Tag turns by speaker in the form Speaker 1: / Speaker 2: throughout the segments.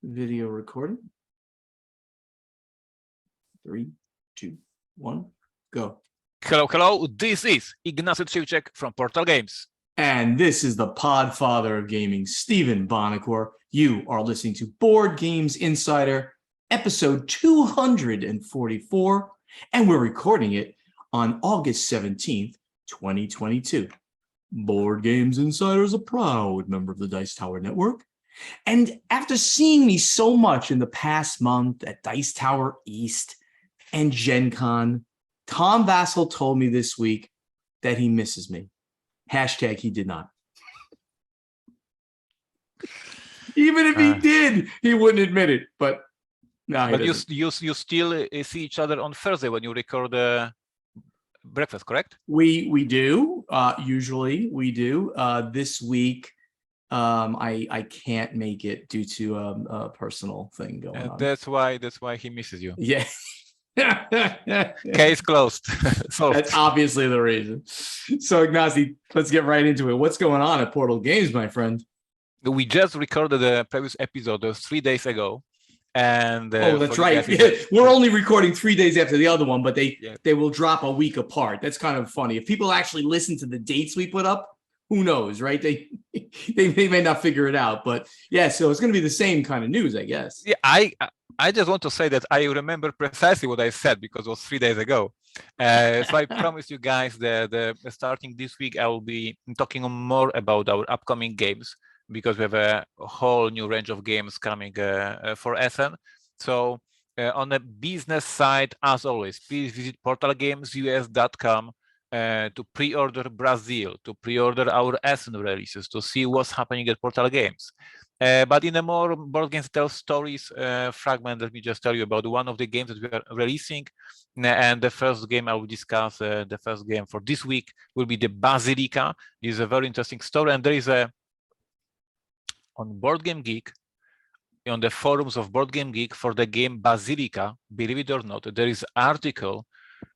Speaker 1: Video recording. 3, 2, 1, go.
Speaker 2: Hello. This is Ignacy from Portal Games.
Speaker 1: And this is the Podfather of Gaming, Stephen Bonacore. You are listening to Board Games Insider, episode 244, and we're recording it on August 17th, 2022. Board Games Insider is a proud member of the Dice Tower Network. And after seeing me so much in the past month at Dice Tower East and Gen Con, Tom Vassell told me this week that he misses me. Hashtag he did not. Even if he did, he wouldn't admit it. But no,
Speaker 2: but you still see each other on Thursday when you record breakfast, correct?
Speaker 1: We do. Usually we do. This week, I can't make it due to a personal thing going on.
Speaker 2: That's why he misses you.
Speaker 1: Yeah.
Speaker 2: Case closed.
Speaker 1: That's obviously the reason. So Ignacy, let's get right into it. What's going on at Portal Games, my friend?
Speaker 2: We just recorded the previous episode 3 days ago. And
Speaker 1: that's right. We're only recording 3 days after the other one, but they will drop a week apart. That's kind of funny. If people actually listen to the dates we put up, who knows, right? They may not figure it out, but yeah. So it's going to be the same kind of news, I guess.
Speaker 2: Yeah, I just want to say that I remember precisely what I said because it was 3 days ago. So I promise you guys that starting this week I will be talking more about our upcoming games because we have a whole new range of games coming for Essen. So on the business side, as always, please visit portalgamesus.com. To pre-order Brazil, to pre-order our Essen releases, to see what's happening at Portal Games. But in a more Board Games Tell Stories fragment, let me just tell you about one of the games that we are releasing. And the first game I will discuss, the first game for this week will be the Basilica. This is a very interesting story. And there is on Board Game Geek, on the forums of Board Game Geek for the game Basilica, believe it or not, there is an article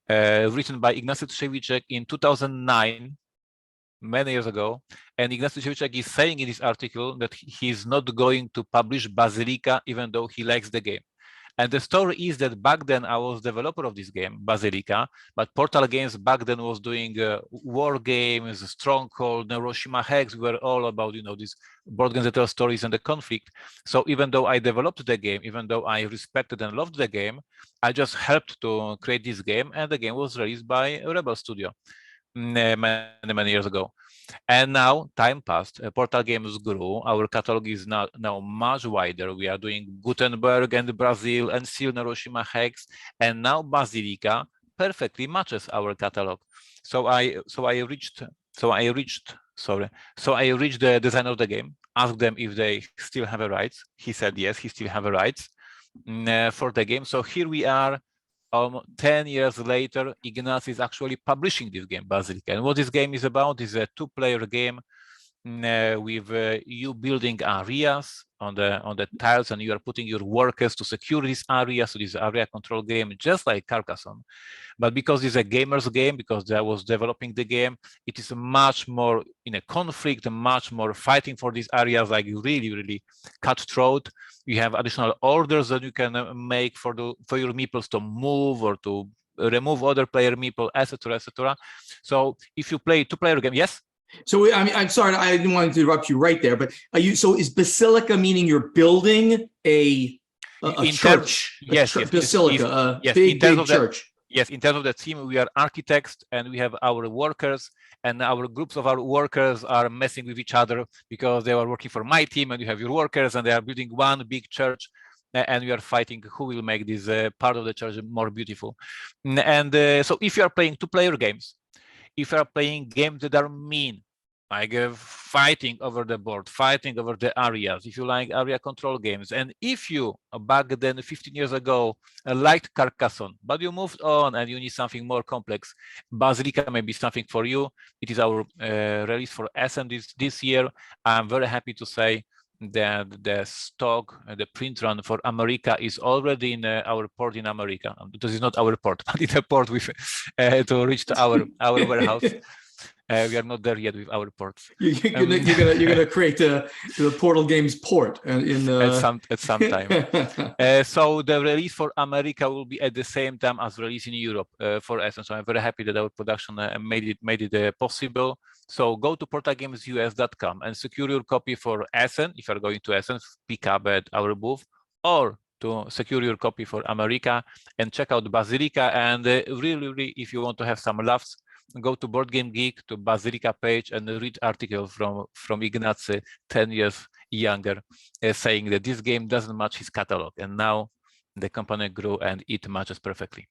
Speaker 2: written by Ignacy in 2009, many years ago, and Ignacy is saying in this article that he's not going to publish Basilica even though he likes the game. And the story is that back then I was developer of this game, Basilica, but Portal Games back then was doing war games, Stronghold, Hiroshima Hex. We were all about, these board games that tell stories and the conflict. So even though I developed the game, even though I respected and loved the game, I just helped to create this game, and the game was released by Rebel Studio many years ago. And now time passed, Portal Games grew, our catalog is now much wider. We are doing Gutenberg and Brazil and still Hiroshima Hex, and now Basilica perfectly matches our catalog. So I reached the designer of the game, asked them if they still have a rights. He said yes, he still have a rights for the game. So here we are. 10 years later, Ignacy is actually publishing this game, Basilica. And what this game is about is a two-player game with you building areas on the tiles, and you are putting your workers to secure these areas. So this is area control game, just like Carcassonne. But because it's a gamer's game, because I was developing the game, it is much more in a conflict, much more fighting for these areas, like really cutthroat. You have additional orders that you can make for your meeples to move or to remove other player meeple, etc., etc. So if you play two-player game, yes.
Speaker 1: So I'm sorry, I didn't want to interrupt you right there, but so is Basilica meaning you're building a church?
Speaker 2: Yes,
Speaker 1: Basilica, big church.
Speaker 2: Yes, in terms of the team, we are architects and we have our workers, and our groups of our workers are messing with each other because they are working for my team, and you have your workers and they are building one big church, and we are fighting who will make this part of the church more beautiful. And so if you are playing two-player games, if you are playing games that are mean, like fighting over the board, fighting over the areas, if you like area control games, and if you back then 15 years ago liked Carcassonne, but you moved on and you need something more complex, Basilica may be something for you. It is our release for Essen this year. I'm very happy to say that the stock, the print run for America is already in our port in America. This is not our port, but it's a port with to reach to our warehouse. We are not there yet with our ports.
Speaker 1: You're gonna create the Portal Games port in
Speaker 2: at some time. So the release for America will be at the same time as release in Europe for Essen. So I'm very happy that our production made it possible. So go to portalgamesus.com and secure your copy for Essen. If you're going to Essen, pick up at our booth, or to secure your copy for America and check out Basilica. And really, if you want to have some laughs, go to Board Game Geek, to Basilica page, and read article from Ignacy, 10 years younger, saying that this game doesn't match his catalog, and now the company grew and it matches perfectly.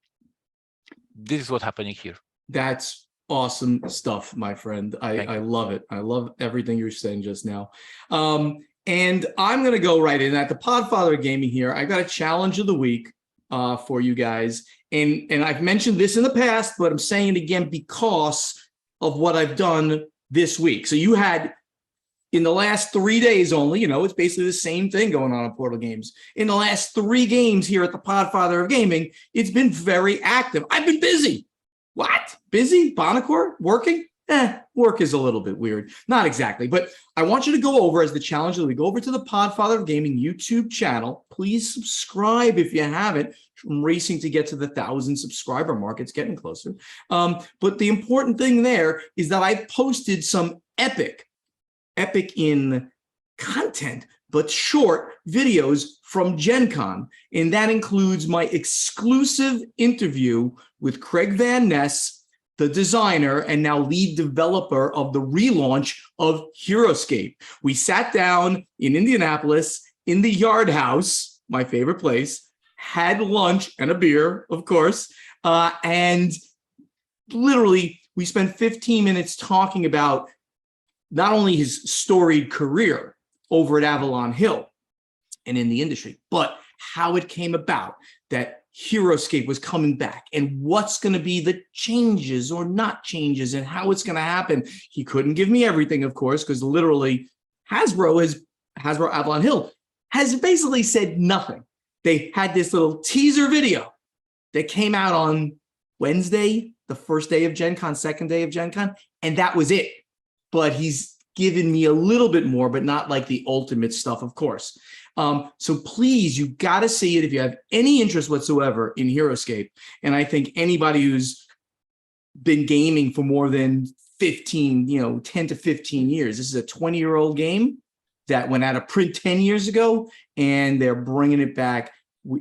Speaker 2: This is what's happening here.
Speaker 1: That's awesome stuff, my friend. I love it. I love everything you're saying just now. And I'm going to go right in at the Podfather of Gaming here. I got a challenge of the week for you guys. And I've mentioned this in the past, but I'm saying it again because of what I've done this week. So you had, in the last 3 days only, you know, it's basically the same thing going on in Portal Games. In the last 3 games here at the Podfather of Gaming, it's been very active. I've been busy. What? Busy? Bonacore? Working? Work is a little bit weird. Not exactly, but I want you to go over, as the challenge that we go over to the Podfather of Gaming YouTube channel. Please subscribe if you haven't. I'm racing to get to the 1,000 subscriber mark. It's getting closer. But the important thing there is that I posted some epic in content, but short videos from Gen Con. And that includes my exclusive interview with Craig Van Ness, the designer and now lead developer of the relaunch of HeroScape. We sat down in Indianapolis in the Yard House, my favorite place, had lunch and a beer, of course, and literally we spent 15 minutes talking about not only his storied career over at Avalon Hill and in the industry, but how it came about that HeroScape was coming back and what's going to be the changes or not changes and how it's going to happen. He couldn't give me everything, of course, because literally Hasbro Avalon Hill has basically said nothing. They had this little teaser video that came out on Wednesday, the first day of Gen Con, second day of Gen Con, and that was it. But he's given me a little bit more, but not like the ultimate stuff, of course. So please, you got to see it if you have any interest whatsoever in HeroScape. And I think anybody who's been gaming for more than 10 to 15 years, this is a 20-year-old game that went out of print 10 years ago, and they're bringing it back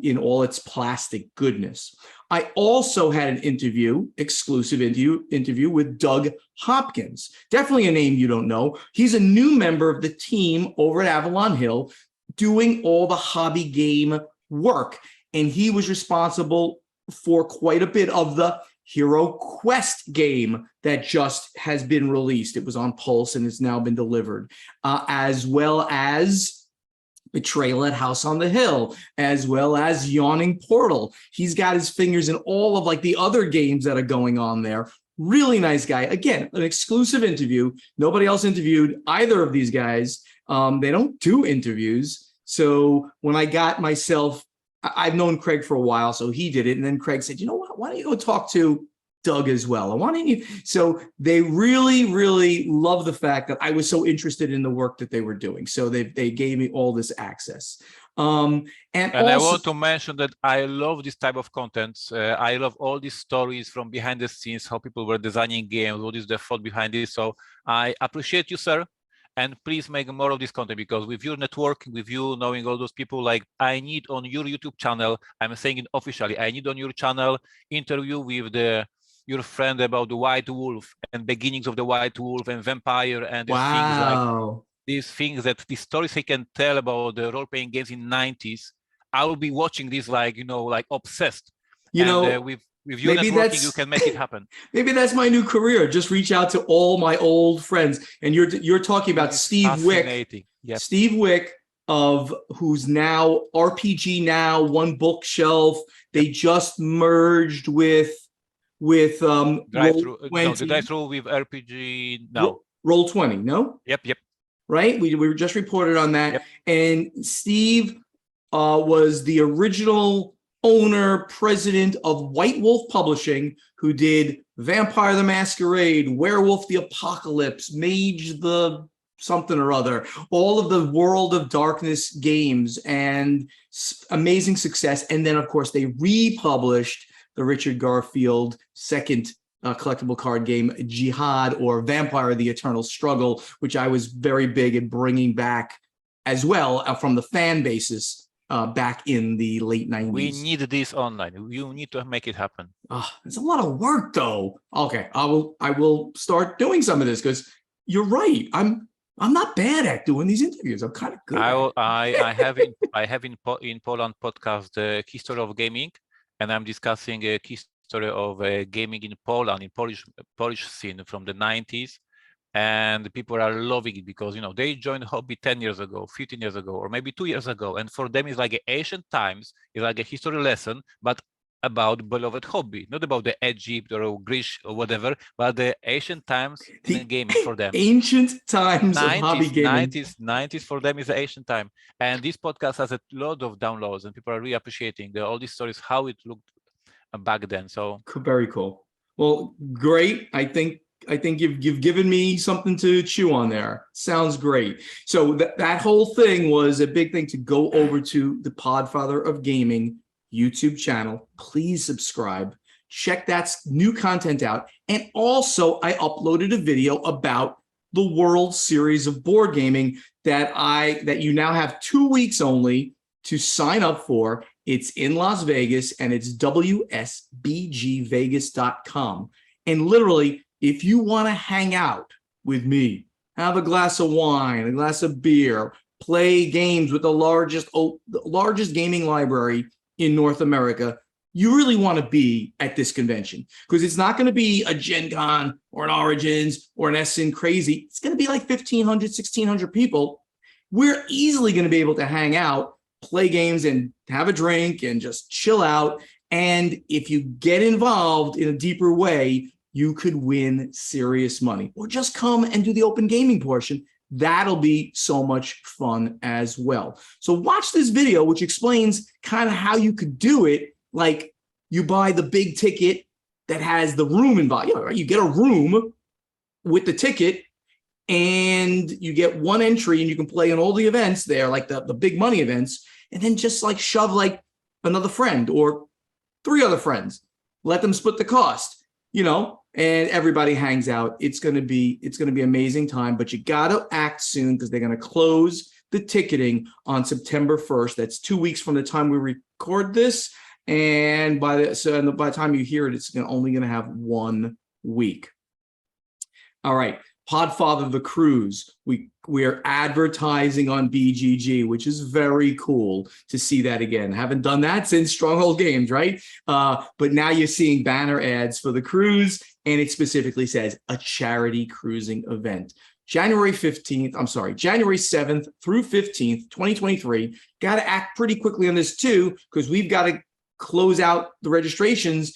Speaker 1: in all its plastic goodness. I also had an exclusive interview with Doug Hopkins. Definitely a name you don't know. He's a new member of the team over at Avalon Hill doing all the hobby game work. And he was responsible for quite a bit of the Hero Quest game that just has been released. It was on Pulse and it's now been delivered, as well as Betrayal at House on the Hill, as well as Yawning Portal. He's got his fingers in all of like the other games that are going on there. Really nice guy. Again, an exclusive interview. Nobody else interviewed either of these guys. They don't do interviews. So when I got myself, I've known Craig for a while, so he did it. And then Craig said, you know what, why don't you go talk to Doug as well? Why don't you? So they really, really love the fact that I was so interested in the work that they were doing. So they gave me all this access. And also,
Speaker 2: I want to mention that I love this type of content. I love all these stories from behind the scenes, how people were designing games, what is the thought behind this. So I appreciate you, sir. And please make more of this content, because with your networking, with you knowing all those people, like I need on your YouTube channel, I'm saying it officially, I need on your channel interview with your friend about the White Wolf and beginnings of the White Wolf and vampire and these things that these stories he can tell about the role-playing games in 90s. I will be watching this like obsessed. With your networking, you can make it happen.
Speaker 1: Maybe that's my new career. Just reach out to all my old friends. And you're talking about Steve Wick.
Speaker 2: Yep.
Speaker 1: Steve Wick, who's now RPG Now, One Bookshelf. They just merged with
Speaker 2: the drive-through with RPG Now.
Speaker 1: Roll20, no?
Speaker 2: Yep.
Speaker 1: Right? We were just reported on that.
Speaker 2: Yep.
Speaker 1: And Steve was the original owner, president of White Wolf Publishing, who did Vampire the Masquerade, Werewolf the Apocalypse, Mage the something or other, all of the World of Darkness games, and amazing success. And then, of course, they republished the Richard Garfield second collectible card game, Jihad, or Vampire the Eternal Struggle, which I was very big at bringing back as well from the fan basis back in the late 90s.
Speaker 2: We need this online. You need to make it happen.
Speaker 1: It's a lot of work, though. Okay, I will start doing some of this, because you're right. I'm not bad at doing these interviews. I'm kind of good.
Speaker 2: I have in Poland podcast the history of gaming, and I'm discussing a history of gaming in Poland, in Polish scene from the 90s. And people are loving it because, you know, they joined hobby 10 years ago, 15 years ago, or maybe 2 years ago. And for them, it's like ancient times, it's like a history lesson, but about beloved hobby, not about the Egypt or Greece or whatever, but the ancient times in gaming for them.
Speaker 1: Ancient times 90s, of hobby gaming.
Speaker 2: 90s for them is the ancient time. And this podcast has a lot of downloads, and people are really appreciating all these stories, how it looked back then. So
Speaker 1: very cool. Well, great. I think you've given me something to chew on there. Sounds great. So that whole thing was a big thing to go over to the Podfather of Gaming YouTube channel. Please subscribe. Check that new content out. And also, I uploaded a video about the World Series of Board Gaming that you now have 2 weeks only to sign up for. It's in Las Vegas, and it's wsbgvegas.com. And literally, if you want to hang out with me, have a glass of wine, a glass of beer, play games with the largest gaming library in North America, you really want to be at this convention, because it's not going to be a Gen Con or an Origins or an SN Crazy. It's going to be like 1,500, 1,600 people. We're easily going to be able to hang out, play games, and have a drink and just chill out. And if you get involved in a deeper way, you could win serious money, or just come and do the open gaming portion. That'll be so much fun as well. So watch this video, which explains kind of how you could do it. Like, you buy the big ticket that has the room involved. You know, right? You get a room with the ticket, and you get one entry, and you can play in all the events there, like the big money events, and then just like shove like another friend or 3 other friends, let them split the cost, you know, and everybody hangs out. It's going to be amazing time, but you got to act soon, because they're going to close the ticketing on September 1st. That's 2 weeks from the time we record this. And by the time you hear it, it's only going to have 1 week. All right. Podfather the Cruise. We are advertising on BGG, which is very cool to see that again. Haven't done that since Stronghold Games, right? But now you're seeing banner ads for the cruise, and it specifically says a charity cruising event. January 7th through 15th, 2023. Got to act pretty quickly on this too, because we've got to close out the registrations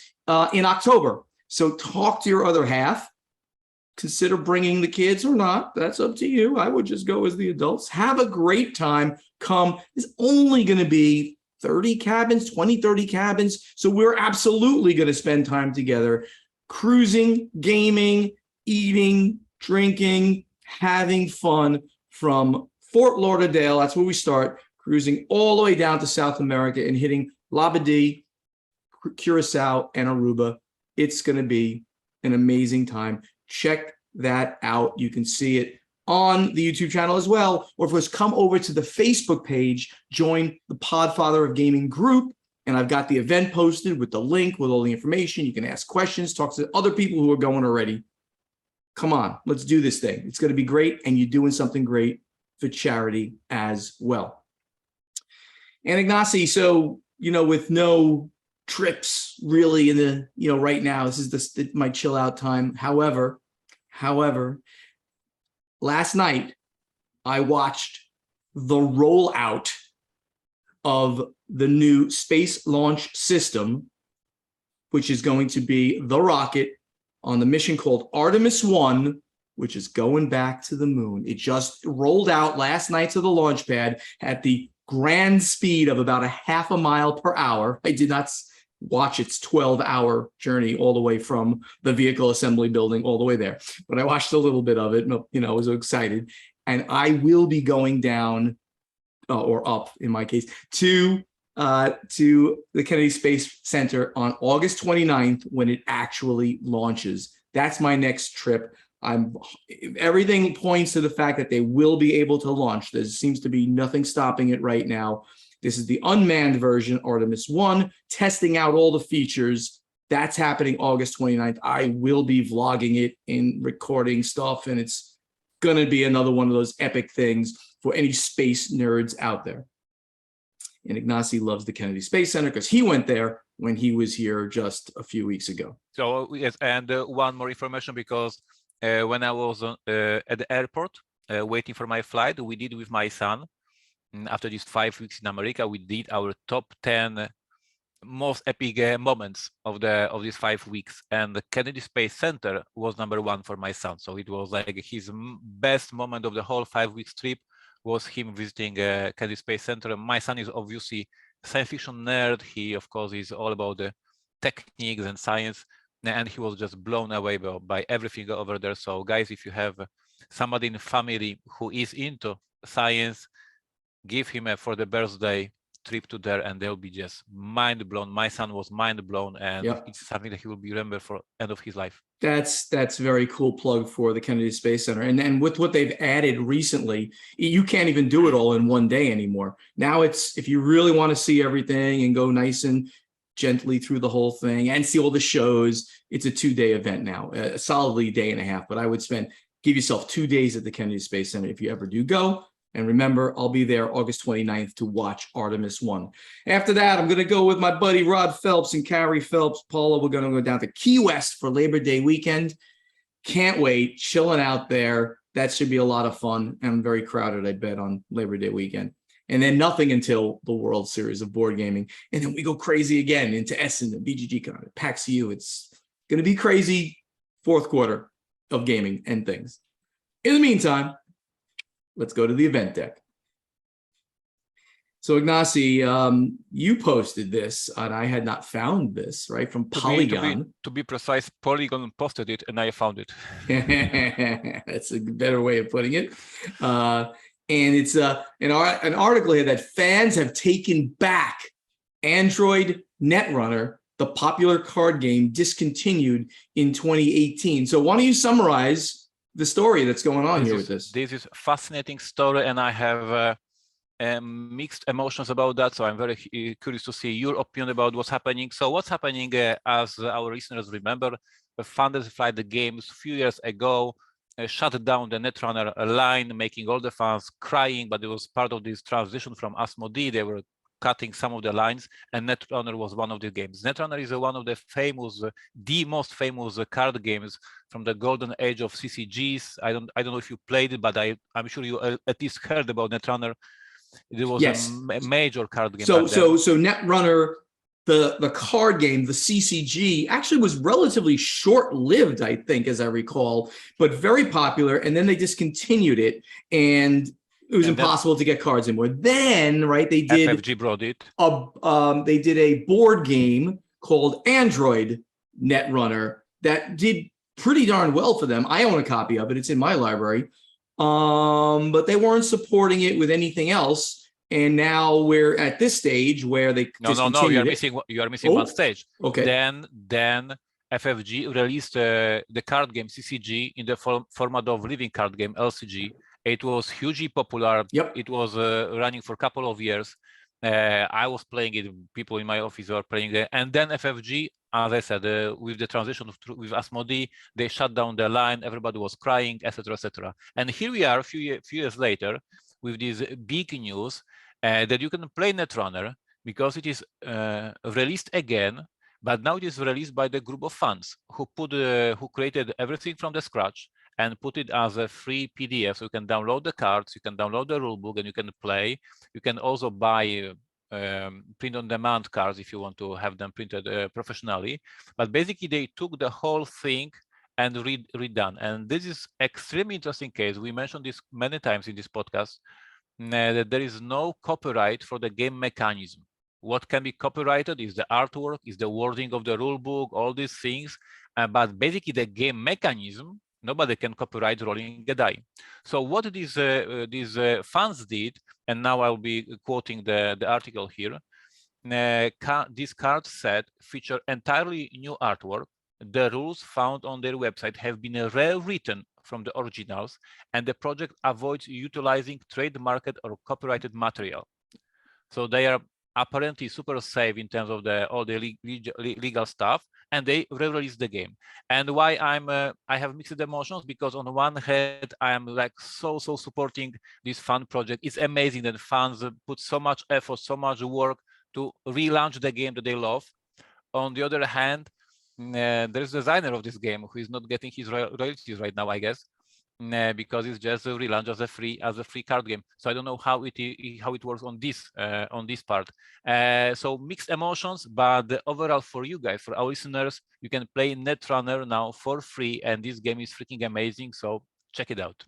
Speaker 1: in October. So talk to your other half. Consider bringing the kids or not. That's up to you. I would just go as the adults. Have a great time. Come. It's only going to be 30 cabins, 20, 30 cabins. So we're absolutely going to spend time together, cruising, gaming, eating, drinking, having fun from Fort Lauderdale. That's where we start, cruising all the way down to South America and hitting Labadee, Curacao, and Aruba. It's going to be an amazing time. Check that out. You can see it on the YouTube channel as well. Or of course, come over to the Facebook page, join the Podfather of Gaming group, and I've got the event posted with the link, with all the information. You can ask questions, talk to other people who are going already. Come on, let's do this thing. It's going to be great, and you're doing something great for charity as well. And Ignacy, so, you know, with no trips really in the, you know, right now, this is my chill out time. However, last night I watched the rollout of the new space launch system, which is going to be the rocket on the mission called Artemis 1, which is going back to the moon. It just rolled out last night to the launch pad at the grand speed of about a half a mile per hour. I did not watch its 12-hour journey all the way from the vehicle assembly building all the way there. But I watched a little bit of it, you know, I was excited. And I will be going down, or up in my case, to the Kennedy Space Center on August 29th when it actually launches. That's my next trip. Everything points to the fact that they will be able to launch. There seems to be nothing stopping it right now. This is the unmanned version, Artemis 1, testing out all the features. That's happening August 29th. I will be vlogging it and recording stuff, and it's going to be another one of those epic things for any space nerds out there. And Ignacy loves the Kennedy Space Center because he went there when he was here just a few weeks ago.
Speaker 2: So yes, and one more information, because when I was at the airport waiting for my flight, we did with my son, after these 5 weeks in America, we did our top 10 most epic moments of these 5 weeks, and the Kennedy Space Center was #1 for my son. So it was like his best moment of the whole 5 weeks trip was him visiting Kennedy Space Center. My son is obviously a science fiction nerd. He, of course, is all about the techniques and science, and he was just blown away by everything over there. So guys, if you have somebody in the family who is into science, give him for the birthday trip to there, and they'll be just mind blown. My son was mind blown, and it's something that he will be remembered for end of his life.
Speaker 1: That's very cool plug for the Kennedy Space Center. And with what they've added recently, you can't even do it all in one day anymore. Now it's, if you really want to see everything and go nice and gently through the whole thing and see all the shows, it's a 2-day event now, solidly a day and a half. But I would give yourself 2 days at the Kennedy Space Center if you ever do go. And remember, I'll be there August 29th to watch Artemis 1. After that, I'm going to go with my buddy Rod Phelps and Carrie Phelps. Paula, we're going to go down to Key West for Labor Day weekend. Can't wait, chilling out there. That should be a lot of fun. And very crowded, I bet, on Labor Day weekend. And then nothing until the World Series of Board Gaming. And then we go crazy again into Essen and BGG-Con, PAX U. It's going to be crazy fourth quarter of gaming and things. In the meantime, let's go to the event deck. So Ignacy, you posted this, and I had not found this, right, from Polygon.
Speaker 2: To be precise, Polygon posted it, and I found it.
Speaker 1: That's a better way of putting it. And it's an article here that fans have taken back Android Netrunner, the popular card game discontinued in 2018. So why don't you summarize the story that's going on here with this?
Speaker 2: This is a fascinating story, and I have mixed emotions about that. So I'm very curious to see your opinion about what's happening. So what's happening, as our listeners remember, Fantasy Flight Games a few years ago shut down the Netrunner line, making all the fans crying, but it was part of this transition from Asmodee. They were cutting some of the lines, and Netrunner was one of the games. Netrunner is one of the famous, the most famous card games from the golden age of CCGs. I don't know if you played it, but I'm sure you at least heard about Netrunner. It was a major card game. So
Speaker 1: Netrunner, the card game, the CCG, actually was relatively short-lived, I think, as I recall, but very popular. And then they discontinued it, and it was impossible to get cards anymore. Then, right, they did
Speaker 2: FFG brought it.
Speaker 1: They did a board game called Android Netrunner that did pretty darn well for them. I own a copy of it; it's in my library. But they weren't supporting it with anything else. And now we're at this stage where they
Speaker 2: no, you are missing one stage.
Speaker 1: Okay.
Speaker 2: Then FFG released the card game CCG in the format of living card game LCG. It was hugely popular.
Speaker 1: Yep.
Speaker 2: It was running for a couple of years. I was playing it. People in my office were playing it. And then FFG, as I said, with the transition with Asmodee, they shut down the line. Everybody was crying, etc., etc. And here we are, a few years later, with this big news that you can play Netrunner because it is released again. But now it is released by the group of fans who created everything from the scratch and put it as a free PDF. So you can download the cards, you can download the rulebook, and you can play. You can also buy print-on-demand cards if you want to have them printed professionally. But basically, they took the whole thing and redone. And this is extremely interesting case. We mentioned this many times in this podcast, that there is no copyright for the game mechanism. what can be copyrighted is the artwork, is the wording of the rule book, all these things. But basically the game mechanism, nobody can copyright rolling a die. So what these fans did, and now I'll be quoting the article here, this card set feature entirely new artwork. The rules found on their website have been rewritten from the originals, and the project avoids utilizing trademarked or copyrighted material. So they are apparently super safe in terms of all the legal stuff, and they re-release the game. And why I have mixed emotions, because on one hand I am like so supporting this fun project. It's amazing that fans put so much effort, so much work to relaunch the game that they love. On the other hand, there's a designer of this game who is not getting his royalties right now, I guess, because it's just a relaunch as a free card game. So I don't know how it works on this part. So mixed emotions, but overall for you guys, for our listeners, you can play Netrunner now for free, and this game is freaking amazing. So check it out.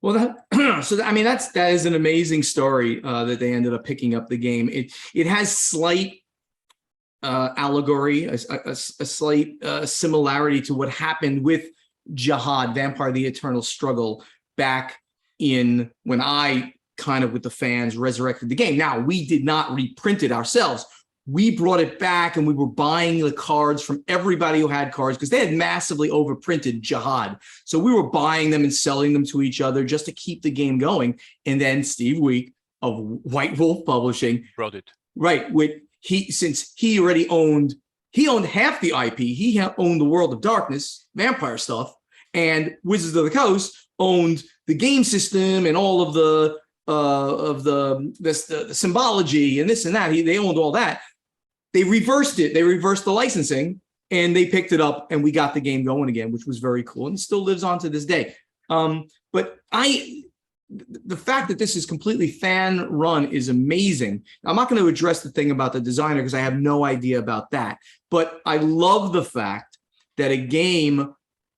Speaker 1: Well, that is an amazing story that they ended up picking up the game. It has slight allegory, a slight similarity to what happened with Jihad, Vampire: The Eternal Struggle, back in when I kind of with the fans resurrected the game. Now, we did not reprint it ourselves. We brought it back and we were buying the cards from everybody who had cards because they had massively overprinted Jihad. So we were buying them and selling them to each other just to keep the game going. And then Steve Week of White Wolf Publishing
Speaker 2: brought it.
Speaker 1: Right. Since he already owned half the IP, he owned the World of Darkness, vampire stuff, and Wizards of the Coast owned the game system and all of the symbology and this and that. They owned all that. They reversed it. They reversed the licensing and they picked it up and we got the game going again, which was very cool and still lives on to this day. But the fact that this is completely fan run is amazing. I'm not going to address the thing about the designer because I have no idea about that. But I love the fact that a game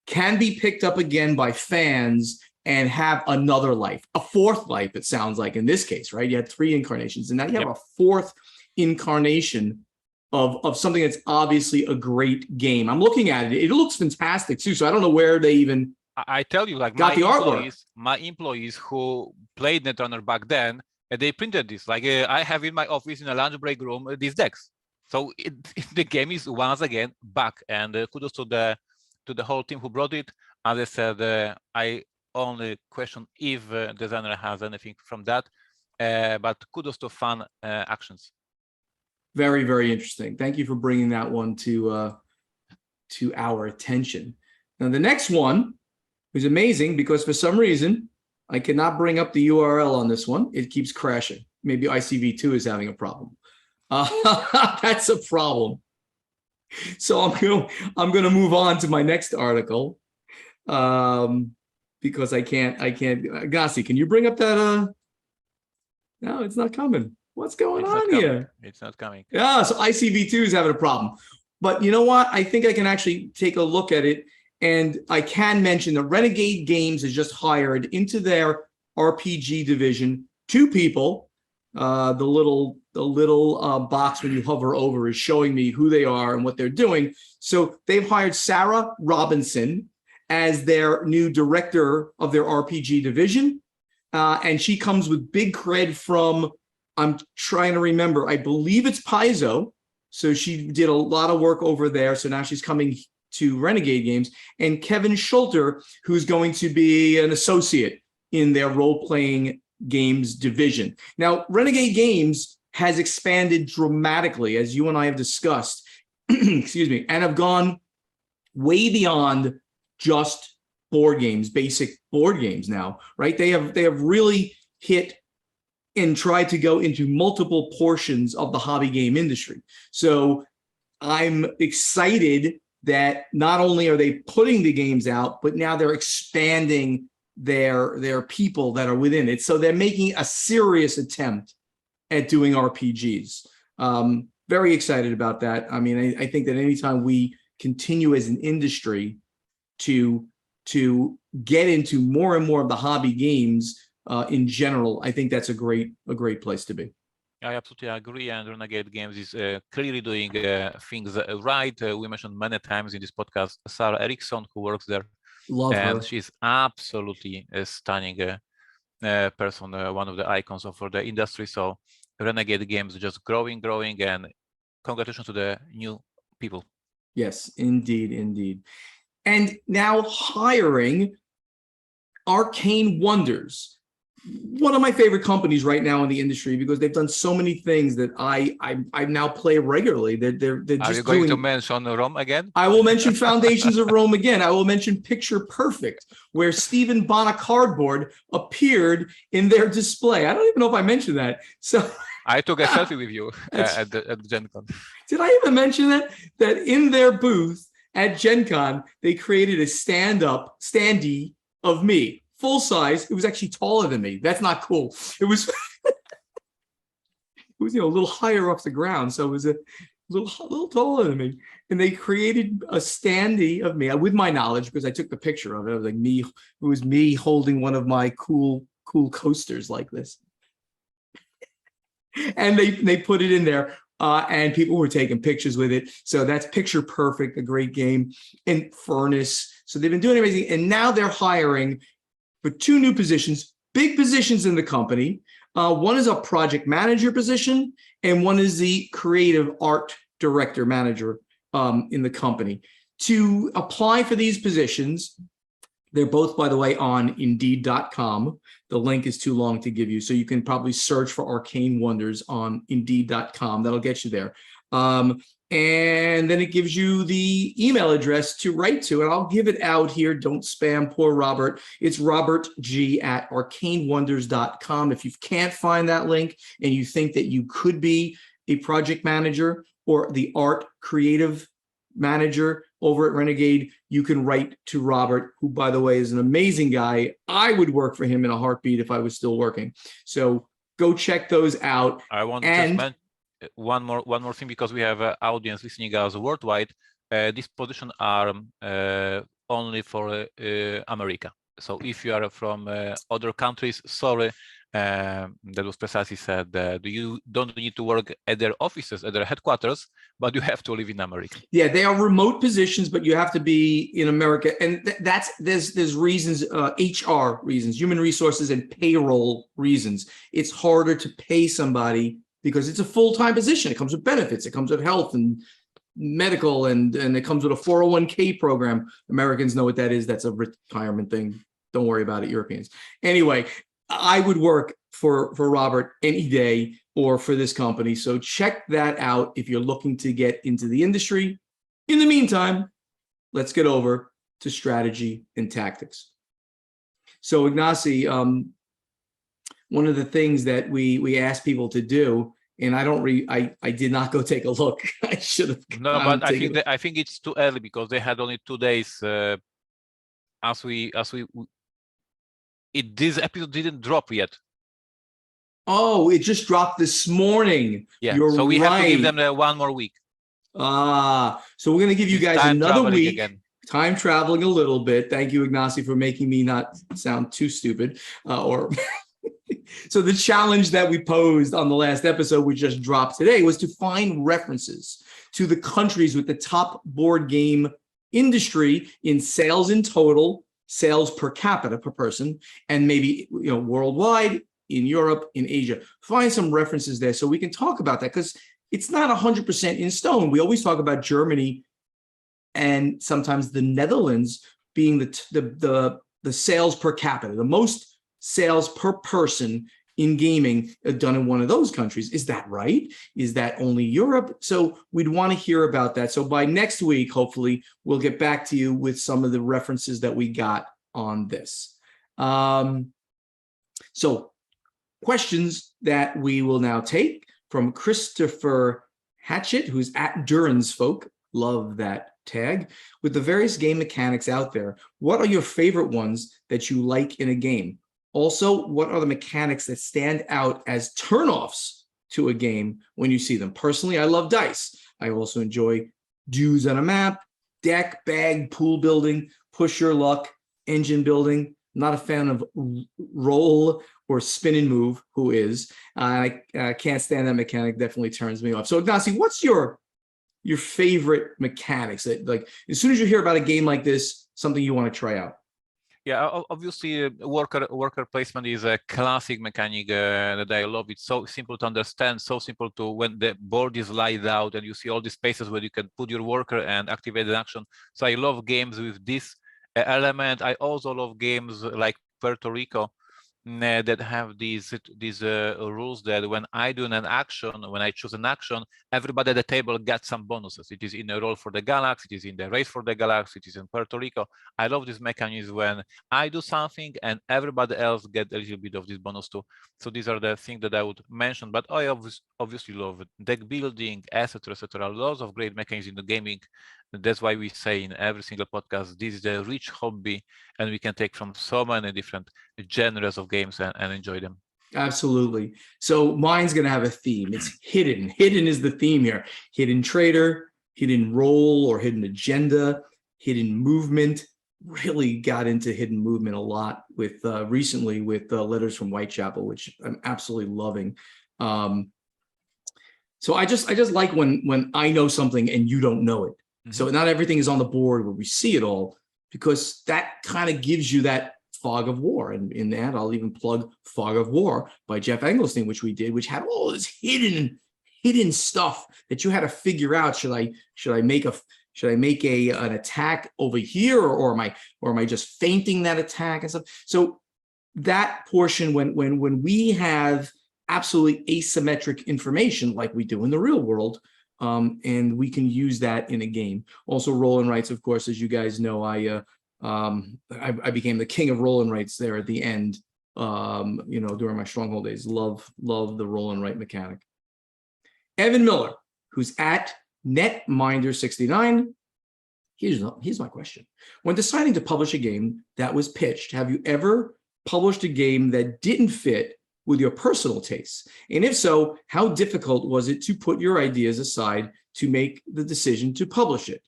Speaker 1: can be picked up again by fans and have another life, a fourth life, it sounds like in this case, right? You had 3 incarnations and now you have a fourth incarnation of something that's obviously a great game. I'm looking at it. It looks fantastic too. So I don't know where they even
Speaker 2: I tell you, like my employees who played Netrunner back then, they printed this. Like I have in my office in a lunch break room these decks. So the game is once again back, and kudos to the whole team who brought it. As I said, I only question if designer has anything from that, but kudos to fan actions.
Speaker 1: Very, very interesting. Thank you for bringing that one to our attention. Now the next one is amazing because for some reason I cannot bring up the URL on this one. It keeps crashing. Maybe ICV2 is having a problem. That's a problem. So I'm gonna move on to my next article because I can't. Ignacy, can you bring up that? No, it's not coming. What's going on here?
Speaker 2: It's not coming.
Speaker 1: Yeah, so ICV2 is having a problem. But you know what? I think I can actually take a look at it. And I can mention that Renegade Games has just hired into their RPG division 2 people. The little box when you hover over is showing me who they are and what they're doing. So they've hired Sarah Robinson as their new director of their RPG division. And she comes with big cred from, I'm trying to remember, I believe it's Paizo. So she did a lot of work over there. So now she's coming to Renegade Games, and Kevin Schulter, who's going to be an associate in their role-playing games division. Now, Renegade Games has expanded dramatically, as you and I have discussed, excuse me, and have gone way beyond just board games, basic board games now, right? They have really hit and tried to go into multiple portions of the hobby game industry. So I'm excited that not only are they putting the games out, but now they're expanding their people that are within it. So they're making a serious attempt at doing RPGs. Very excited about that. I mean, I think that anytime we continue as an industry to get into more and more of the hobby games in general, I think that's a great place to be.
Speaker 2: I absolutely agree, and Renegade Games is clearly doing things right. We mentioned many times in this podcast Sarah Erickson, who works there,
Speaker 1: Love
Speaker 2: and
Speaker 1: her.
Speaker 2: she's absolutely a stunning person, one of the icons of the industry. So Renegade Games just growing, and congratulations to the new people.
Speaker 1: Yes, indeed, indeed. And now hiring Arcane Wonders, one of my favorite companies right now in the industry, because they've done so many things that I now play regularly. They're
Speaker 2: Are
Speaker 1: just
Speaker 2: you going
Speaker 1: doing.
Speaker 2: to mention Rome again?
Speaker 1: I will mention Foundations of Rome again. I will mention Picture Perfect, where Stephen Bonner Cardboard appeared in their display. I don't even know if I mentioned that. So
Speaker 2: I took a selfie with you at the Gen Con.
Speaker 1: Did I even mention that? That in their booth at Gen Con, they created a standee of me, full size. It was actually taller than me. That's not cool. It was, a little higher off the ground. So it was a little taller than me. And they created a standee of me with my knowledge, because I took the picture of it. It was like me. It was me holding one of my cool coasters like this. And they put it in there. And people were taking pictures with it. So that's Picture Perfect, a great game. And Furnace. So they've been doing everything. And now they're hiring for 2 new positions, big positions in the company. One is a project manager position, and one is the creative art director manager in the company. To apply for these positions, they're both, by the way, on Indeed.com. The link is too long to give you, so you can probably search for Arcane Wonders on Indeed.com. That'll get you there. And then it gives you the email address to write to, and I'll give it out here. Don't spam poor Robert. It's robertg@arcanewonders.com. If you can't find that link and you think that you could be a project manager or the art creative manager over at Renegade, you can write to Robert, who, by the way, is an amazing guy. I would work for him in a heartbeat if I was still working. So go check those out.
Speaker 2: I want to just mention one more thing, because we have an audience listening us worldwide. These positions are only for America. So if you are from other countries, sorry, that was precisely said. You don't need to work at their offices, at their headquarters, but you have to live in America.
Speaker 1: Yeah, they are remote positions, but you have to be in America, and there's reasons, HR reasons, human resources and payroll reasons. It's harder to pay somebody because it's a full-time position. It comes with benefits, it comes with health and medical, and it comes with a 401k program. Americans know what that is. That's a retirement thing. Don't worry about it, Europeans. Anyway, I would work for Robert any day, or for this company. So check that out if you're looking to get into the industry. In the meantime, let's get over to strategy and tactics. So Ignacy, one of the things that we ask people to do, and I did not go take a look. I should have.
Speaker 2: No, but I think it's too early, because they had only 2 days. This episode didn't drop yet.
Speaker 1: Oh, it just dropped this morning.
Speaker 2: Yeah,
Speaker 1: You're
Speaker 2: so we
Speaker 1: right.
Speaker 2: have to give them 1 more week.
Speaker 1: So we're going to give you guys another week. Again. Time traveling a little bit. Thank you, Ignacy, for making me not sound too stupid. So the challenge that we posed on the last episode, we just dropped today, was to find references to the countries with the top board game industry in sales in total, sales per capita per person, and maybe worldwide, in Europe, in Asia. Find some references there so we can talk about that, because it's not 100% in stone. We always talk about Germany and sometimes the Netherlands being the sales per capita, the most sales per person in gaming done in one of those countries. Is that right? Is that only Europe? So we'd want to hear about that. So by next week, hopefully, we'll get back to you with some of the references that we got on this. So questions that we will now take from Christopher Hatchett, who's at Duran's Folk. Love that tag. With the various game mechanics out there, what are your favorite ones that you like in a game? Also, what are the mechanics that stand out as turnoffs to a game when you see them? Personally, I love dice. I also enjoy dudes on a map, deck, bag, pool building, push your luck, engine building. not a fan of roll or spin and move. Who is? I can't stand that mechanic. Definitely turns me off. So Ignacy, what's your favorite mechanics that, like, as soon as you hear about a game like this, something you want to try out?
Speaker 2: Yeah, obviously, worker placement is a classic mechanic that I love. It's so simple to understand, so simple to when the board is laid out and you see all these spaces where you can put your worker and activate an action. So I love games with this element. I also love games like Puerto Rico that have these rules that when I do an action, when I choose an action, everybody at the table gets some bonuses. It is in a roll for the galaxy, it is in the race for the galaxy, it is in Puerto Rico. I love this mechanism when I do something and everybody else get a little bit of this bonus too. So these are the things that I would mention, but I obviously love deck building, etc., etc. Lots of great mechanisms in the gaming. That's why we say in every single podcast, this is a rich hobby and we can take from so many different genres of games and enjoy them.
Speaker 1: Absolutely. So mine's going to have a theme. It's hidden. Hidden is the theme here. Hidden trader, hidden role or hidden agenda, hidden movement. Really got into hidden movement a lot with recently with Letters from Whitechapel, which I'm absolutely loving. So I just like when I know something and you don't know it. So not everything is on the board where we see it all, because that kind of gives you that fog of war. And in that, I'll even plug Fog of War by Jeff Engelstein, which we did, which had all this hidden stuff that you had to figure out. Should I make an attack over here, or am I just feinting that attack and stuff? So that portion, when we have absolutely asymmetric information like we do in the real world, and we can use that in a game. Also, roll and writes, of course, as you guys know, I became the king of roll and writes there at the end. During my stronghold days, love the roll and write mechanic. Evan Miller, who's at Netminder69. Here's my question. When deciding to publish a game that was pitched, have you ever published a game that didn't fit with your personal tastes? And if so, how difficult was it to put your ideas aside to make the decision to publish it?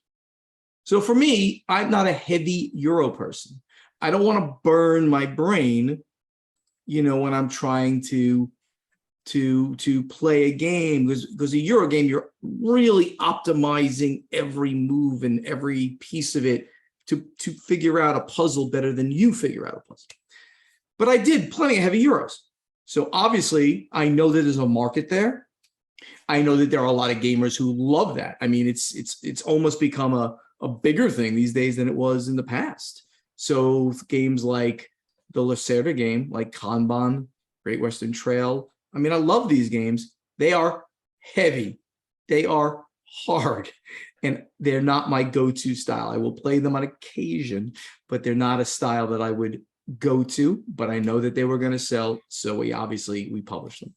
Speaker 1: So for me, I'm not a heavy Euro person. I don't want to burn my brain, when I'm trying to play a game, because a Euro game, you're really optimizing every move and every piece of it to figure out a puzzle better than you figure out a puzzle. But I did plenty of heavy Euros. So obviously, I know that there's a market there. I know that there are a lot of gamers who love that. I mean, it's almost become a bigger thing these days than it was in the past. So games like the Lacerda game, like Kanban, Great Western Trail. I mean, I love these games. They are heavy. They are hard. And they're not my go-to style. I will play them on occasion, but they're not a style that I would go to, but I know that they were going to sell, so we published them.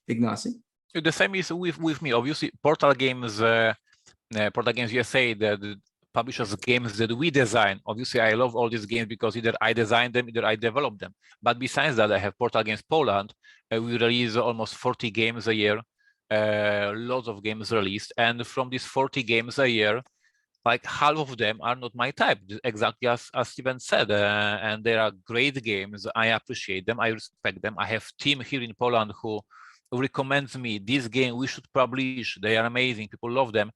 Speaker 1: Ignacy?
Speaker 2: The same is with me. Obviously, Portal Games USA, the publishes games that we design. Obviously, I love all these games because either I designed them, either I developed them. But besides that, I have Portal Games Poland. We release almost 40 games a year, lots of games released. And from these 40 games a year, like half of them are not my type, exactly as Steven said. And they are great games. I appreciate them. I respect them. I have team here in Poland who recommends me this game we should publish. They are amazing. People love them.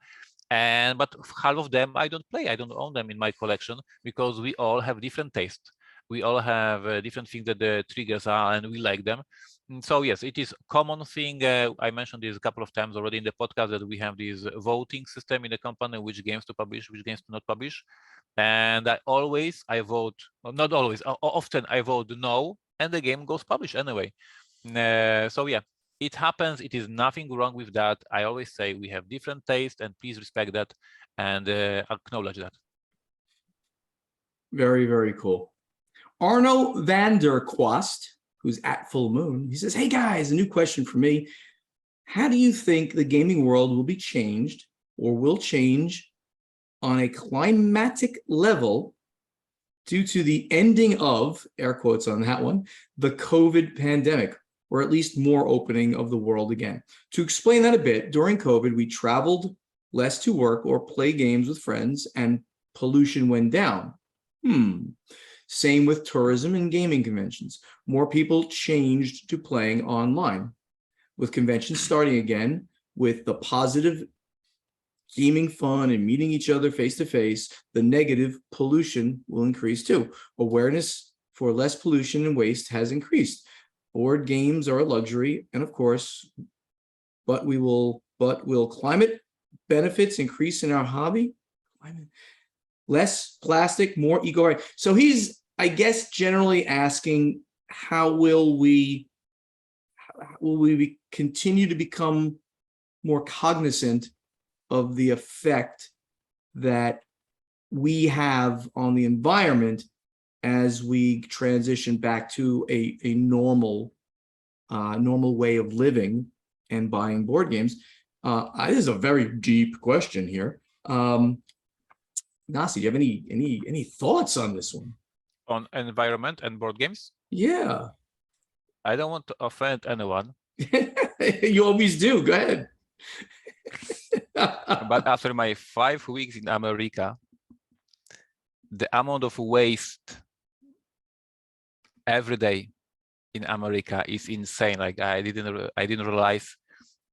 Speaker 2: But half of them I don't play. I don't own them in my collection because we all have different tastes. We all have different things that the triggers are, and we like them. So yes, it is common thing. I mentioned this a couple of times already in the podcast that we have this voting system in the company, which games to publish, which games to not publish. And I vote, not always, often I vote no, and the game goes published anyway. So yeah, it happens. It is nothing wrong with that. I always say we have different tastes, and please respect that and acknowledge that.
Speaker 1: Very, very cool. Arno van der Kwast, who's at Full Moon, he says, hey guys, a new question for me. How do you think the gaming world will be changed or will change on a climatic level due to the ending of, air quotes on that one, the COVID pandemic, or at least more opening of the world again? To explain that a bit, during COVID, we traveled less to work or play games with friends and pollution went down. Same with tourism and gaming conventions. More people changed to playing online. With conventions starting again, with the positive gaming fun and meeting each other face to face, the negative pollution will increase too. Awareness for less pollution and waste has increased. Board games are a luxury, and of course, but will climate benefits increase in our hobby? Less plastic, more eco. So he's, I guess, generally asking, how will we continue to become more cognizant of the effect that we have on the environment as we transition back to a normal way of living and buying board games? This is a very deep question here. Ignacy, do you have any thoughts on this one?
Speaker 2: On environment and board games?
Speaker 1: Yeah.
Speaker 2: I don't want to offend anyone.
Speaker 1: You always do. Go ahead.
Speaker 2: But after my 5 weeks in America, the amount of waste every day in America is insane. Like I didn't realize.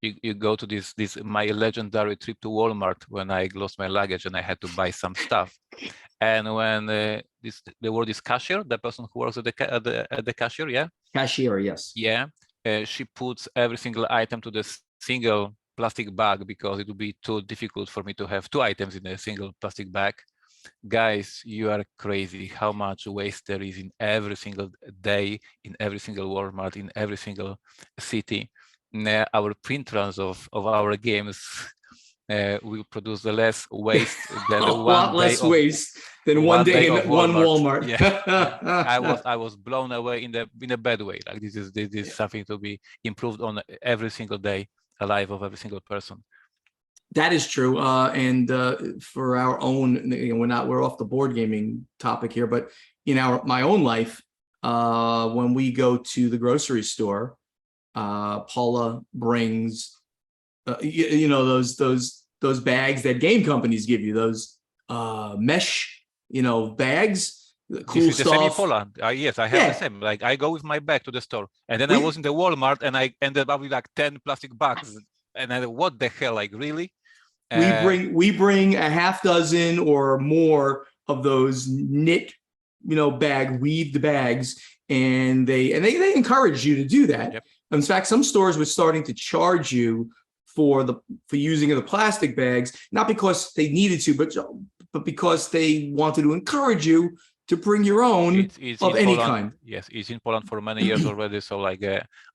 Speaker 2: You go to this my legendary trip to Walmart when I lost my luggage and I had to buy some stuff. And when there was this cashier, the person who works at the cashier, yeah.
Speaker 1: Cashier, yes.
Speaker 2: Yeah, she puts every single item to the single plastic bag because it would be too difficult for me to have 2 items in a single plastic bag. Guys, you are crazy how much waste there is in every single day, in every single Walmart, in every single city. Our print runs of our games will produce less waste than
Speaker 1: a lot less waste than one day in one Walmart.
Speaker 2: Yeah. I was blown away in a bad way. Like this is something to be improved on every single day alive of every single person.
Speaker 1: That is true. And for our own, we're off the board gaming topic here, but in my own life, when we go to the grocery store, Paula brings, those bags that game companies give you, those mesh, bags, cool
Speaker 2: this is
Speaker 1: stuff.
Speaker 2: The same in Poland. Yes, I have the same. Like I go with my bag to the store, and then I was in the Walmart, and I ended up with like 10 plastic bags. And I, what the hell? Like really?
Speaker 1: We bring a half dozen or more of those knit, weaved bags, and they encourage you to do that.
Speaker 2: Yep.
Speaker 1: In fact, some stores were starting to charge you for using the plastic bags, not because they needed to, but because they wanted to encourage you to bring your own
Speaker 2: it's
Speaker 1: of any
Speaker 2: Poland,
Speaker 1: kind.
Speaker 2: Yes, it's in Poland for many years already. So like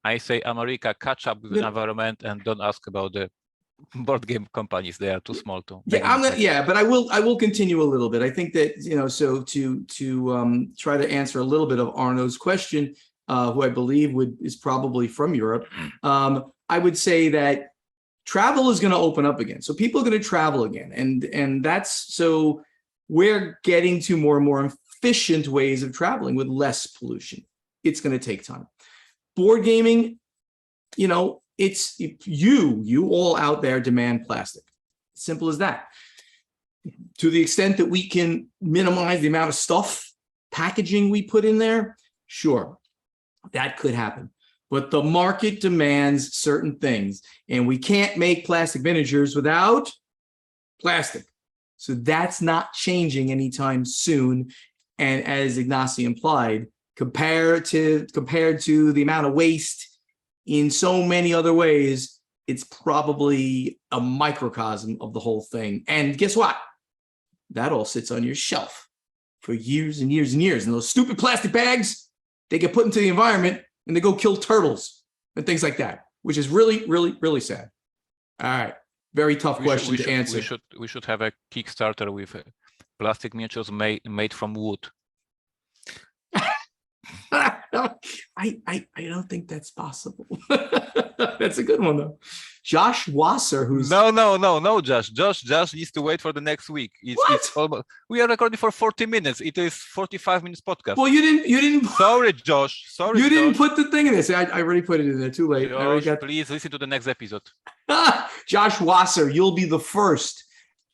Speaker 2: I say, America, catch up with the environment and don't ask about the board game companies. They are too small to.
Speaker 1: But I will continue a little bit. I think that so to try to answer a little bit of Arno's question, who I believe is probably from Europe. I would say that travel is going to open up again. So people are going to travel again. And that's, so we're getting to more and more efficient ways of traveling with less pollution. It's going to take time. Board gaming, it's you all out there demand plastic. Simple as that. To the extent that we can minimize the amount of stuff, packaging we put in there, sure, that could happen. But the market demands certain things, and we can't make plastic miniatures without plastic. So that's not changing anytime soon. And as Ignacy implied, compared to the amount of waste in so many other ways, it's probably a microcosm of the whole thing. And guess what? That all sits on your shelf for years and years and years. And those stupid plastic bags, they get put into the environment and they go kill turtles and things like that, which is really, really, really sad. All right. Very tough question to answer.
Speaker 2: We should have a Kickstarter with plastic miniatures made from wood.
Speaker 1: I don't think that's possible. That's a good one though. Josh Wasser, who's
Speaker 2: no, Josh. Josh needs to wait for the next week. It's almost, we are recording for 40 minutes. It is 45 minutes podcast.
Speaker 1: Well, you didn't.
Speaker 2: Sorry, Josh. Sorry,
Speaker 1: you didn't put the thing in this. I already put it in there. Too late.
Speaker 2: Josh, please listen to the next episode.
Speaker 1: Josh Wasser, you'll be the first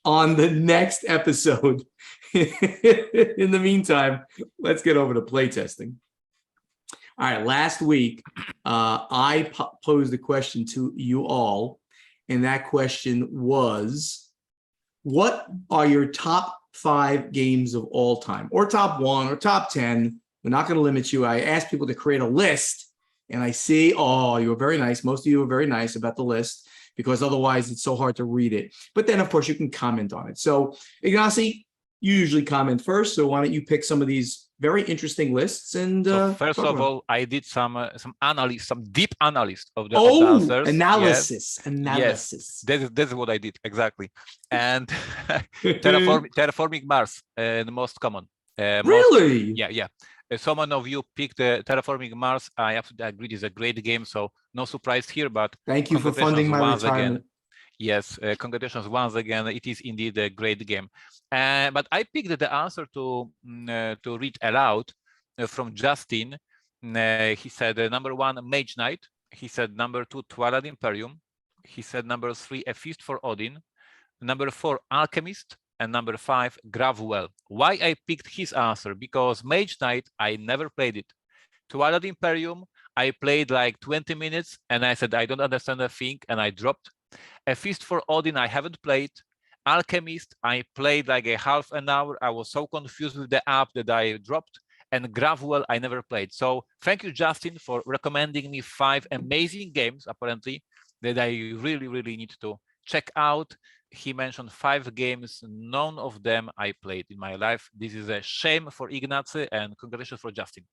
Speaker 1: on the next episode. In the meantime, let's get over to playtesting. All right, last week, I posed a question to you all, and that question was, what are your top 5 games of all time, or top 1 or top 10? We're not going to limit you. I asked people to create a list, and I see, oh, you were very nice. Most of you were very nice about the list, because otherwise it's so hard to read it. But then, of course, you can comment on it. So, Ignacy, you usually comment first, so why don't you pick some of these very interesting lists? And
Speaker 2: so first of all, I did some analysis, some deep analysis of the answers.
Speaker 1: Analysis.
Speaker 2: Yes, this is what I did exactly. And terraforming Mars, the most common.
Speaker 1: Really?
Speaker 2: Yeah. Someone of you picked Terraforming Mars. I absolutely agree. It's a great game, so no surprise here. But
Speaker 1: thank you for funding my retirement.
Speaker 2: Again. Yes, congratulations once again. It is indeed a great game. But I picked the answer to read aloud from Justin. He said number 1, Mage Knight. He said number 2, Twilight Imperium. He said number 3, A Feast for Odin. Number 4, Alchemist. And number 5, Gravwell. Why I picked his answer? Because Mage Knight, I never played it. Twilight Imperium, I played like 20 minutes and I said, I don't understand a thing, and I dropped. A Feast for Odin, I haven't played. Alchemist, I played like a half an hour. I was so confused with the app that I dropped. And Gravwell, I never played. So thank you, Justin, for recommending me 5 amazing games, apparently, that I really, really need to check out. He mentioned 5 games. None of them I played in my life. This is a shame for Ignacy, and congratulations for Justin.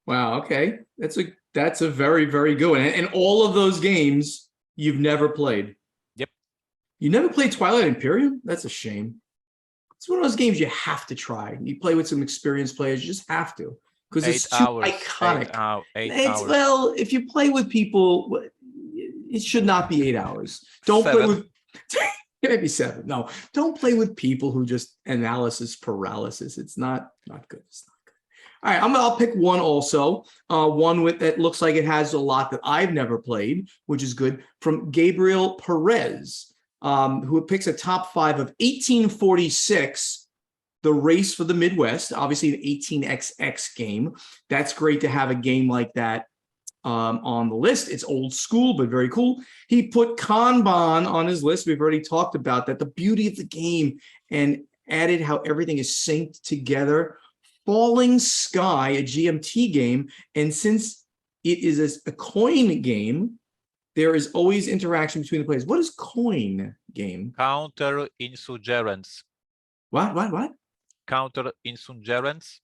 Speaker 1: Wow. Okay. That's a very, very good one. And all of those games you've never played.
Speaker 2: Yep.
Speaker 1: You never played Twilight Imperium? That's a shame. It's one of those games you have to try. You play with some experienced players, you just have to, because it's too iconic.
Speaker 2: 8 hours.
Speaker 1: Well, if you play with people, it should not be 8 hours. Don't
Speaker 2: 7.
Speaker 1: play with maybe 7. No, don't play with people who just analysis paralysis. It's not good. It's not good. All right, I'll pick one also. One that looks like it has a lot that I've never played, which is good, from Gabriel Perez, who picks a top 5 of 1846, The Race for the Midwest, obviously an 18xx game. That's great to have a game like that on the list. It's old school, but very cool. He put Kanban on his list. We've already talked about that. The beauty of the game, and added how everything is synced together. Falling Sky, a GMT game. And since it is a coin game, there is always interaction between the players. What is coin game?
Speaker 2: Counter-insurgents.
Speaker 1: What?
Speaker 2: Counter-insurgents.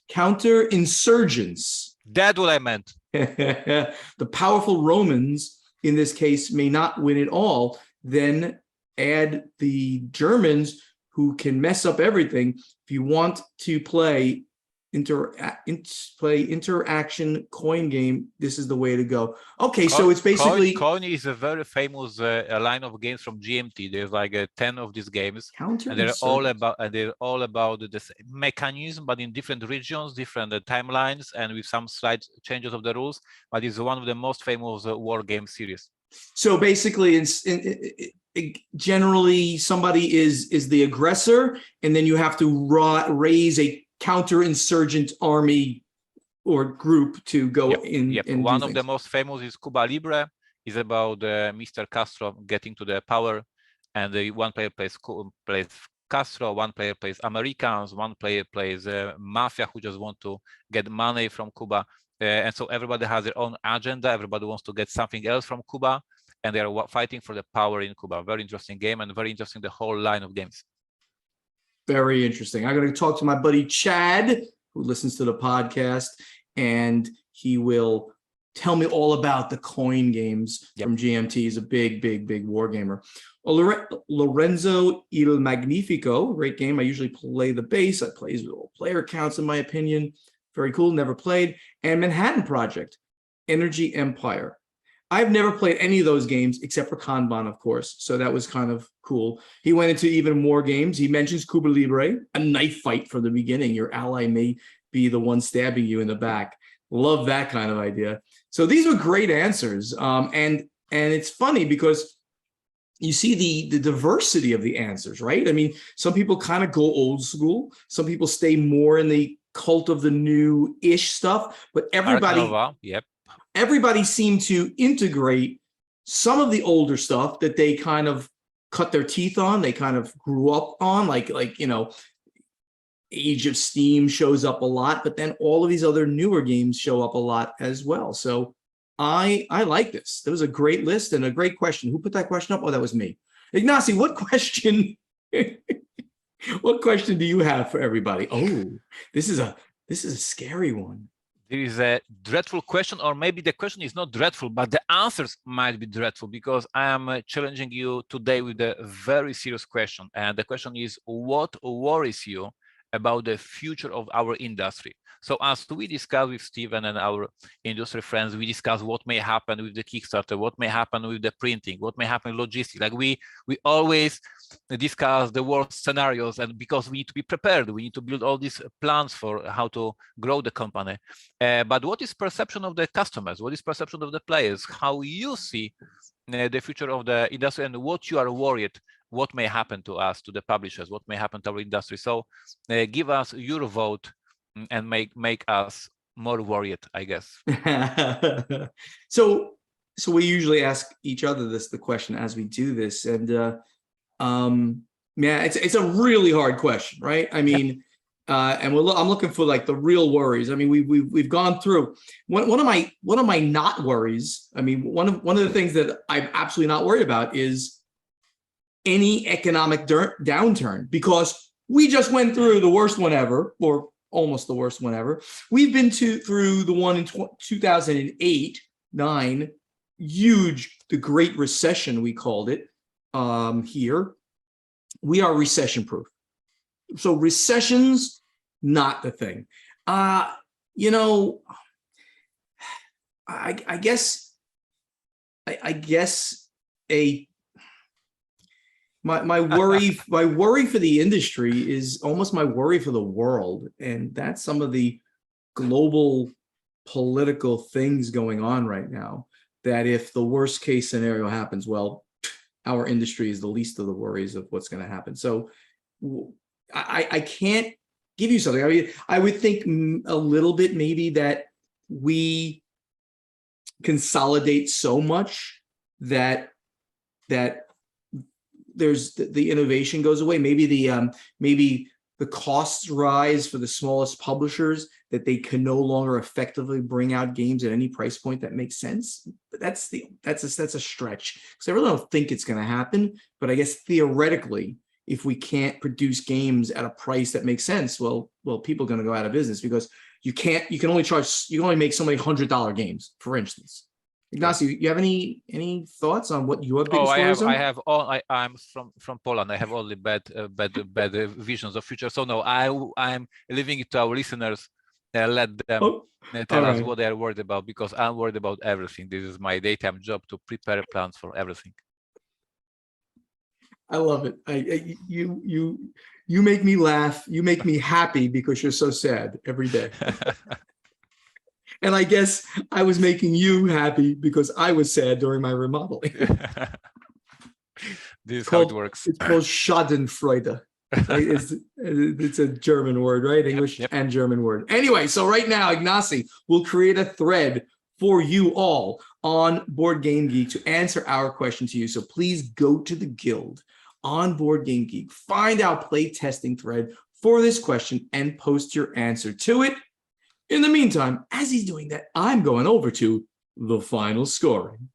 Speaker 1: Counter-insurgents.
Speaker 2: That's what I meant.
Speaker 1: The powerful Romans, in this case, may not win it all. Then add the Germans, who can mess up everything. If you want to play interaction coin game, this is the way to go. Okay, so it's basically
Speaker 2: coin is a very famous line of games from GMT. There's like 10 of these games, and they're all about the mechanism, but in different regions, different timelines, and with some slight changes of the rules. But it's one of the most famous war game series.
Speaker 1: So basically, generally somebody is the aggressor, and then you have to raise a counter-insurgent army or group to go in. And
Speaker 2: one of the most famous is Cuba Libre. Is about Mr. Castro getting to the power, and one player plays Castro, one player plays Americans, one player plays Mafia, who just want to get money from Cuba. And so everybody has their own agenda. Everybody wants to get something else from Cuba, and they are fighting for the power in Cuba. Very interesting game, and very interesting the whole line of games.
Speaker 1: Very interesting. I'm going to talk to my buddy Chad, who listens to the podcast, and he will tell me all about the coin games from GMT. He's a big war gamer. Lorenzo Il Magnifico, great game. I usually play the base. I play with all player counts, in my opinion. Very cool, never played. And Manhattan Project, Energy Empire. I've never played any of those games except for Kanban, of course. So that was kind of cool. He went into even more games. He mentions Cuba Libre, a knife fight from the beginning. Your ally may be the one stabbing you in the back. Love that kind of idea. So these were great answers. And it's funny because you see the diversity of the answers, right? I mean, some people kind of go old school. Some people stay more in the cult of the new-ish stuff, but everybody seemed to integrate some of the older stuff that they kind of cut their teeth on, they kind of grew up on, like Age of Steam shows up a lot, but then all of these other newer games show up a lot as well. So I like this. There was a great list and a great question. Who put that question up? Oh, that was me. Ignacy, what question what question do you have for everybody? Oh, this is a scary one.
Speaker 2: There is a dreadful question, or maybe the question is not dreadful, but the answers might be dreadful, because I am challenging you today with a very serious question. And the question is, what worries you about the future of our industry? So as we discussed with Steven and our industry friends, we discussed what may happen with the Kickstarter, what may happen with the printing, what may happen with logistics. Like we always discuss the worst scenarios, and because we need to be prepared, we need to build all these plans for how to grow the company. But what is perception of the customers? What is perception of the players? How you see the future of the industry, and what you are worried what may happen to us, to the publishers, what may happen to our industry. So give us your vote and make us more worried, I guess.
Speaker 1: So we usually ask each other the question as we do this, and yeah, it's a really hard question, right? I mean, and I'm looking for like the real worries. I mean, we've gone through one of my not worries. I mean, one of the things that I'm absolutely not worried about is any economic downturn, because we just went through the worst one ever, or almost the worst one ever. We've been through the one in 2008-9, huge, the Great Recession, we called it here. We are recession proof. So recessions, not the thing. You know, I guess my worry for the industry is almost my worry for the world, and that's some of the global political things going on right now, that if the worst case scenario happens, well, our industry is the least of the worries of what's going to happen. So I can't give you something. I mean, I would think a little bit maybe that we consolidate so much that there's the innovation goes away. Maybe the costs rise for the smallest publishers, that they can no longer effectively bring out games at any price point that makes sense. But that's a stretch, because I really don't think it's going to happen. But I guess theoretically, if we can't produce games at a price that makes sense, well, people are going to go out of business, because you can only make so many $100 games, for instance. Ignacy, you have any thoughts on what your biggest worries are?
Speaker 2: I'm from Poland. I have only bad visions of future. So no, I'm leaving it to our listeners. Let them tell us what they are worried about, because I'm worried about everything. This is my daytime job, to prepare plans for everything.
Speaker 1: I love it. You make me laugh. You make me happy, because you're so sad every day. And I guess I was making you happy because I was sad during my remodeling.
Speaker 2: This is how it works.
Speaker 1: It's called Schadenfreude. Right? It's a German word, right? English and German word. Anyway, so right now, Ignacy will create a thread for you all on Board Game Geek to answer our question to you. So please go to the guild on Board Game Geek, find our play testing thread for this question, and post your answer to it. In the meantime, as he's doing that, I'm going over to the final scoring.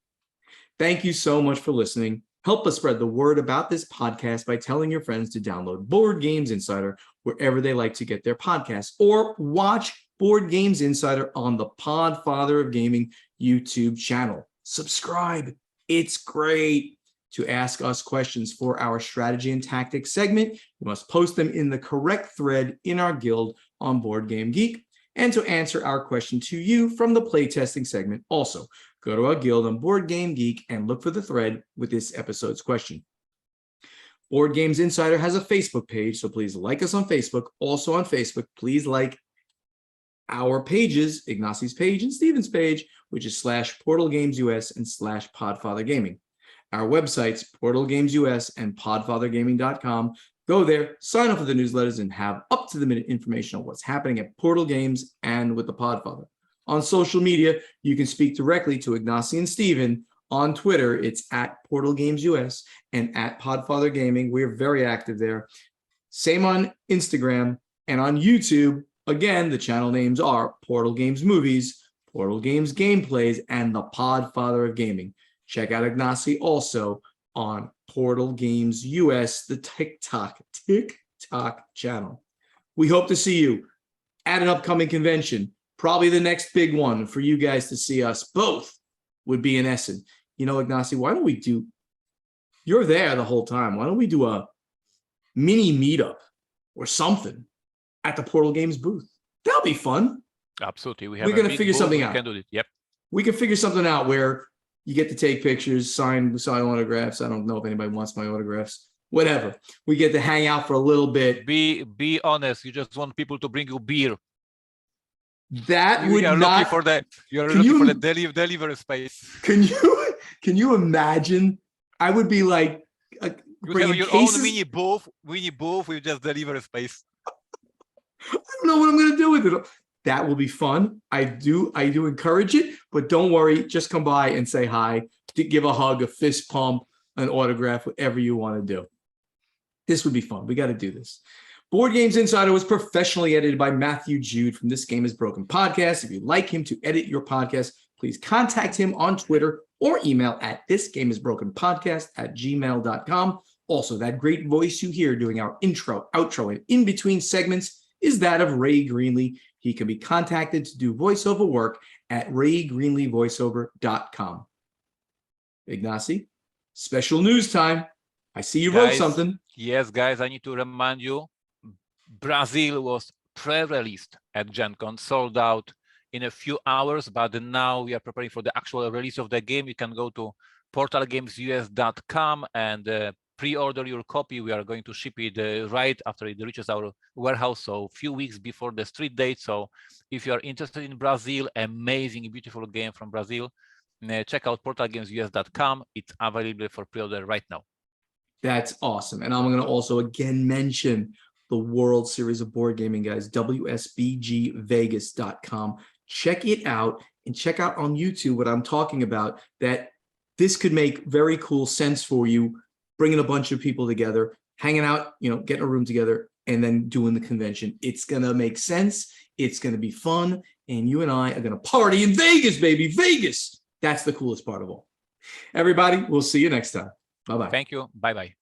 Speaker 1: Thank you so much for listening. Help us spread the word about this podcast by telling your friends to download Board Games Insider wherever they like to get their podcasts, or watch Board Games Insider on the Podfather of Gaming YouTube channel. Subscribe. It's great. To ask us questions for our strategy and tactics segment, you must post them in the correct thread in our guild on Board Game Geek. And to answer our question to you from the playtesting segment, also go to our guild on Board Game Geek and look for the thread with this episode's question. Board Games Insider has a Facebook page, so please like us on Facebook. Also on Facebook, please like our pages, Ignacy's page and Steven's page, which is /PortalGamesUS and /PodfatherGaming. our websites, Portal Games US and podfathergaming.com. Go there, sign up for the newsletters, and have up-to-the-minute information on what's happening at Portal Games and with the Podfather. On social media, you can speak directly to Ignacy and Steven. On Twitter, it's at Portal Games US and at Podfather Gaming. We're very active there. Same on Instagram and on YouTube. Again, the channel names are Portal Games Movies, Portal Games Gameplays, and The Podfather of Gaming. Check out Ignacy also on Portal Games US, the TikTok channel. We hope to see you at an upcoming convention. Probably the next big one for you guys to see us both would be in Essen. You know, Ignacy, why don't we do, you're there the whole time. Why don't we do a mini meetup or something at the Portal Games booth? That'll be fun.
Speaker 2: Absolutely.
Speaker 1: We're going to figure something out.
Speaker 2: We can do it. Yep.
Speaker 1: We can figure something out where you get to take pictures, sign autographs. I don't know if anybody wants my autographs. Whatever. We get to hang out for a little bit.
Speaker 2: Be honest. You just want people to bring you beer.
Speaker 1: That would not.
Speaker 2: You're looking for the delivery space.
Speaker 1: Can you imagine? I would be like,
Speaker 2: you have your own mini booth with just delivery space.
Speaker 1: I don't know what I'm going to do with it. That will be fun. I do encourage it, but don't worry. Just come by and say hi, give a hug, a fist pump, an autograph, whatever you want to do. This would be fun. We got to do this. Board Games Insider was professionally edited by Matthew Jude from This Game is Broken podcast. If you'd like him to edit your podcast, please contact him on Twitter or email at thisgameisbrokenpodcast@gmail.com. Also, that great voice you hear doing our intro, outro, and in-between segments is that of Ray Greenlee. He can be contacted to do voiceover work at raygreenleevoiceover.com. Ignacy, special news time. I see you wrote something.
Speaker 2: Yes, guys, I need to remind you, Brazil was pre-released at Gen Con, sold out in a few hours, but now we are preparing for the actual release of the game. You can go to portalgamesus.com and pre-order your copy. We are going to ship it right after it reaches our warehouse, so a few weeks before the street date. So if you are interested in Brazil, amazing, beautiful game from Brazil, check out portalgamesus.com. It's available for pre-order right now.
Speaker 1: That's awesome. And I'm going to also again mention the World Series of Board Gaming, guys, WSBGVegas.com. Check it out and check out on YouTube what I'm talking about, that this could make very cool sense for you, bringing a bunch of people together, hanging out, getting a room together, and then doing the convention. It's going to make sense. It's going to be fun. And you and I are going to party in Vegas, baby. Vegas. That's the coolest part of all. Everybody, we'll see you next time. Bye-bye.
Speaker 2: Thank you. Bye-bye.